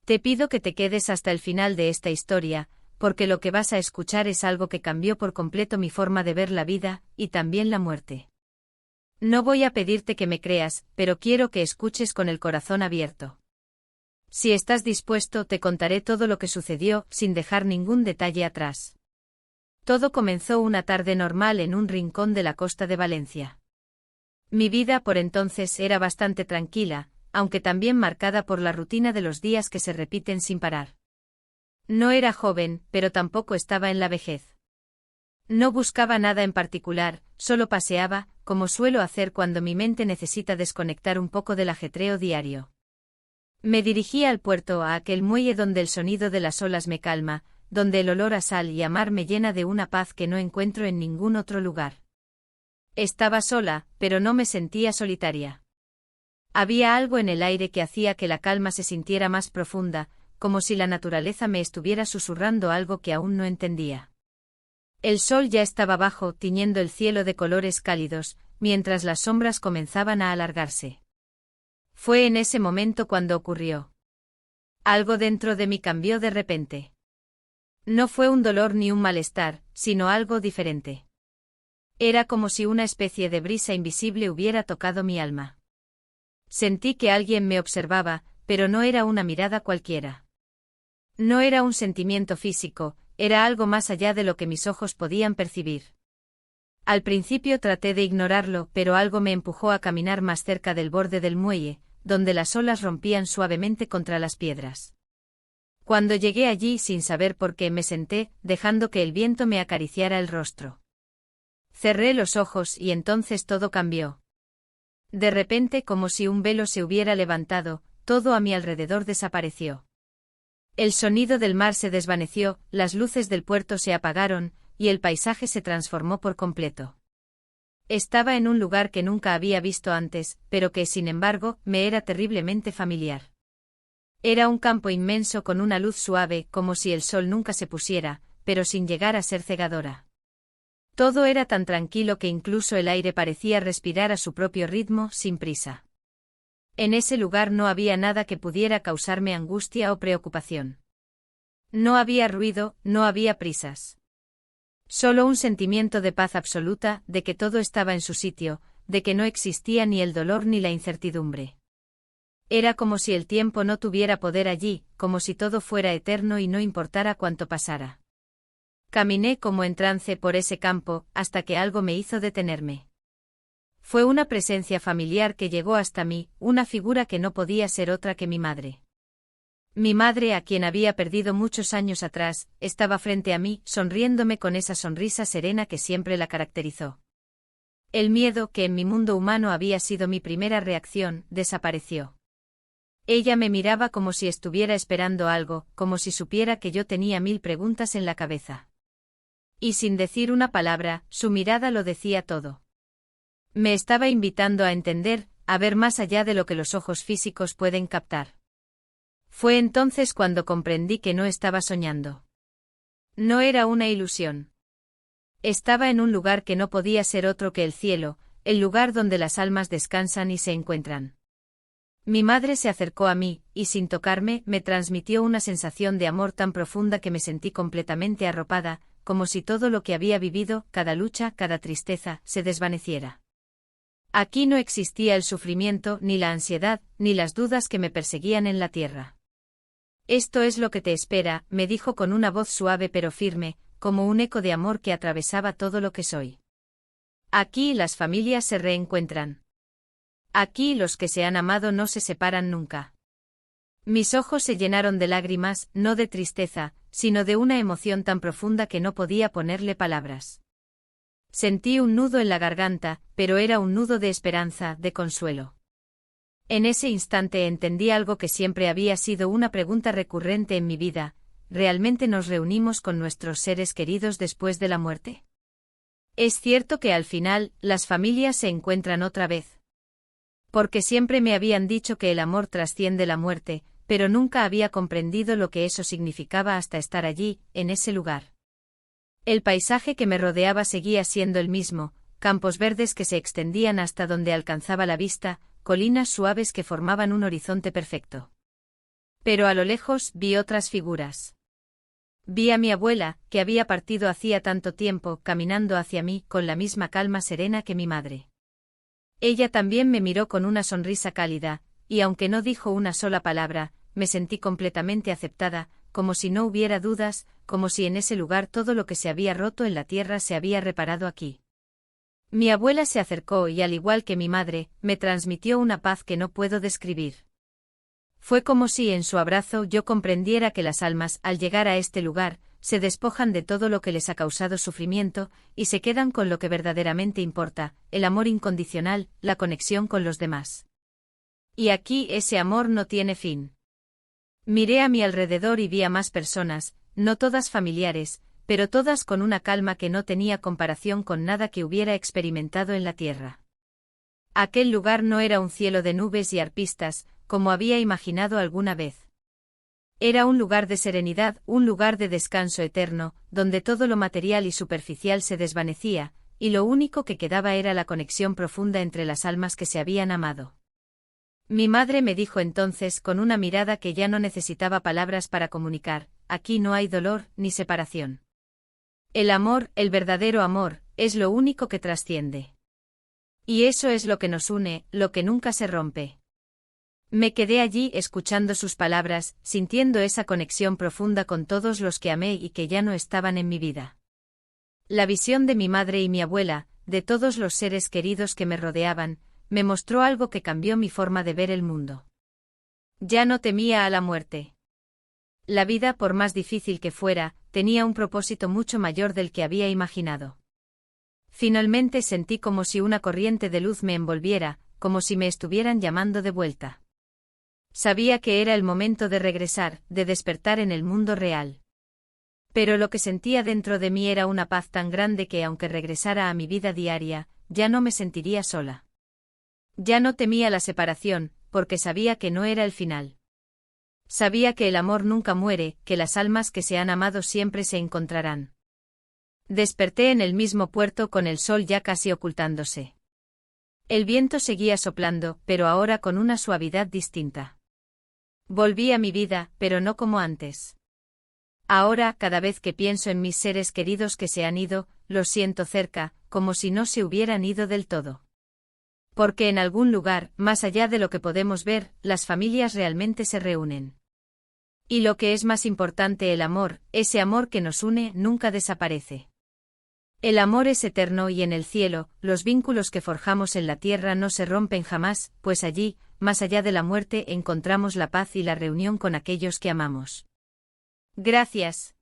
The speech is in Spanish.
Te pido que te quedes hasta el final de esta historia, porque lo que vas a escuchar es algo que cambió por completo mi forma de ver la vida, y también la muerte. No voy a pedirte que me creas, pero quiero que escuches con el corazón abierto. Si estás dispuesto, te contaré todo lo que sucedió, sin dejar ningún detalle atrás. Todo comenzó una tarde normal en un rincón de la costa de Valencia. Mi vida por entonces era bastante tranquila, aunque también marcada por la rutina de los días que se repiten sin parar. No era joven, pero tampoco estaba en la vejez. No buscaba nada en particular, solo paseaba, como suelo hacer cuando mi mente necesita desconectar un poco del ajetreo diario. Me dirigí al puerto, a aquel muelle donde el sonido de las olas me calma, donde el olor a sal y a mar me llena de una paz que no encuentro en ningún otro lugar. Estaba sola, pero no me sentía solitaria. Había algo en el aire que hacía que la calma se sintiera más profunda, como si la naturaleza me estuviera susurrando algo que aún no entendía. El sol ya estaba bajo, tiñendo el cielo de colores cálidos, mientras las sombras comenzaban a alargarse. Fue en ese momento cuando ocurrió. Algo dentro de mí cambió de repente. No fue un dolor ni un malestar, sino algo diferente. Era como si una especie de brisa invisible hubiera tocado mi alma. Sentí que alguien me observaba, pero no era una mirada cualquiera. No era un sentimiento físico, era algo más allá de lo que mis ojos podían percibir. Al principio traté de ignorarlo, pero algo me empujó a caminar más cerca del borde del muelle, donde las olas rompían suavemente contra las piedras. Cuando llegué allí sin saber por qué me senté, dejando que el viento me acariciara el rostro. Cerré los ojos y entonces todo cambió. De repente, como si un velo se hubiera levantado, todo a mi alrededor desapareció. El sonido del mar se desvaneció, las luces del puerto se apagaron, y el paisaje se transformó por completo. Estaba en un lugar que nunca había visto antes, pero que, sin embargo, me era terriblemente familiar. Era un campo inmenso con una luz suave, como si el sol nunca se pusiera, pero sin llegar a ser cegadora. Todo era tan tranquilo que incluso el aire parecía respirar a su propio ritmo, sin prisa. En ese lugar no había nada que pudiera causarme angustia o preocupación. No había ruido, no había prisas. Solo un sentimiento de paz absoluta, de que todo estaba en su sitio, de que no existía ni el dolor ni la incertidumbre. Era como si el tiempo no tuviera poder allí, como si todo fuera eterno y no importara cuánto pasara. Caminé como en trance por ese campo, hasta que algo me hizo detenerme. Fue una presencia familiar que llegó hasta mí, una figura que no podía ser otra que mi madre. Mi madre, a quien había perdido muchos años atrás, estaba frente a mí, sonriéndome con esa sonrisa serena que siempre la caracterizó. El miedo, que en mi mundo humano había sido mi primera reacción, desapareció. Ella me miraba como si estuviera esperando algo, como si supiera que yo tenía 1000 preguntas en la cabeza. Y sin decir una palabra, su mirada lo decía todo. Me estaba invitando a entender, a ver más allá de lo que los ojos físicos pueden captar. Fue entonces cuando comprendí que no estaba soñando. No era una ilusión. Estaba en un lugar que no podía ser otro que el cielo, el lugar donde las almas descansan y se encuentran. Mi madre se acercó a mí, y sin tocarme, me transmitió una sensación de amor tan profunda que me sentí completamente arropada, como si todo lo que había vivido, cada lucha, cada tristeza, se desvaneciera. Aquí no existía el sufrimiento, ni la ansiedad, ni las dudas que me perseguían en la tierra. Esto es lo que te espera, me dijo con una voz suave pero firme, como un eco de amor que atravesaba todo lo que soy. Aquí las familias se reencuentran. Aquí los que se han amado no se separan nunca. Mis ojos se llenaron de lágrimas, no de tristeza, sino de una emoción tan profunda que no podía ponerle palabras. Sentí un nudo en la garganta, pero era un nudo de esperanza, de consuelo. En ese instante entendí algo que siempre había sido una pregunta recurrente en mi vida: ¿realmente nos reunimos con nuestros seres queridos después de la muerte? Es cierto que al final, las familias se encuentran otra vez. Porque siempre me habían dicho que el amor trasciende la muerte, pero nunca había comprendido lo que eso significaba hasta estar allí, en ese lugar. El paisaje que me rodeaba seguía siendo el mismo, campos verdes que se extendían hasta donde alcanzaba la vista, colinas suaves que formaban un horizonte perfecto. Pero a lo lejos vi otras figuras. Vi a mi abuela, que había partido hacía tanto tiempo, caminando hacia mí con la misma calma serena que mi madre. Ella también me miró con una sonrisa cálida, y aunque no dijo una sola palabra, me sentí completamente aceptada, como si no hubiera dudas, como si en ese lugar todo lo que se había roto en la tierra se había reparado aquí. Mi abuela se acercó y, al igual que mi madre, me transmitió una paz que no puedo describir. Fue como si en su abrazo yo comprendiera que las almas, al llegar a este lugar, se despojan de todo lo que les ha causado sufrimiento, y se quedan con lo que verdaderamente importa, el amor incondicional, la conexión con los demás. Y aquí ese amor no tiene fin. Miré a mi alrededor y vi a más personas, no todas familiares, pero todas con una calma que no tenía comparación con nada que hubiera experimentado en la tierra. Aquel lugar no era un cielo de nubes y arpistas, como había imaginado alguna vez. Era un lugar de serenidad, un lugar de descanso eterno, donde todo lo material y superficial se desvanecía, y lo único que quedaba era la conexión profunda entre las almas que se habían amado. Mi madre me dijo entonces con una mirada que ya no necesitaba palabras para comunicar: aquí no hay dolor ni separación. El amor, el verdadero amor, es lo único que trasciende. Y eso es lo que nos une, lo que nunca se rompe. Me quedé allí escuchando sus palabras, sintiendo esa conexión profunda con todos los que amé y que ya no estaban en mi vida. La visión de mi madre y mi abuela, de todos los seres queridos que me rodeaban, me mostró algo que cambió mi forma de ver el mundo. Ya no temía a la muerte. La vida, por más difícil que fuera, tenía un propósito mucho mayor del que había imaginado. Finalmente sentí como si una corriente de luz me envolviera, como si me estuvieran llamando de vuelta. Sabía que era el momento de regresar, de despertar en el mundo real. Pero lo que sentía dentro de mí era una paz tan grande que, aunque regresara a mi vida diaria, ya no me sentiría sola. Ya no temía la separación, porque sabía que no era el final. Sabía que el amor nunca muere, que las almas que se han amado siempre se encontrarán. Desperté en el mismo puerto con el sol ya casi ocultándose. El viento seguía soplando, pero ahora con una suavidad distinta. Volví a mi vida, pero no como antes. Ahora, cada vez que pienso en mis seres queridos que se han ido, los siento cerca, como si no se hubieran ido del todo. Porque en algún lugar, más allá de lo que podemos ver, las familias realmente se reúnen. Y lo que es más importante, el amor, ese amor que nos une, nunca desaparece. El amor es eterno y en el cielo, los vínculos que forjamos en la tierra no se rompen jamás, pues allí, más allá de la muerte, encontramos la paz y la reunión con aquellos que amamos. Gracias.